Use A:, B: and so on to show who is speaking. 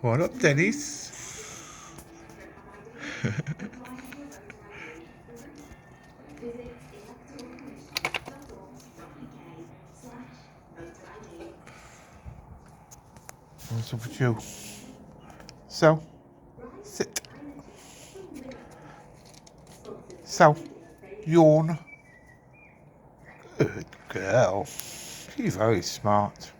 A: What up, Dennis? What's up with you? So, sit. So, yawn. Good girl. She's very smart.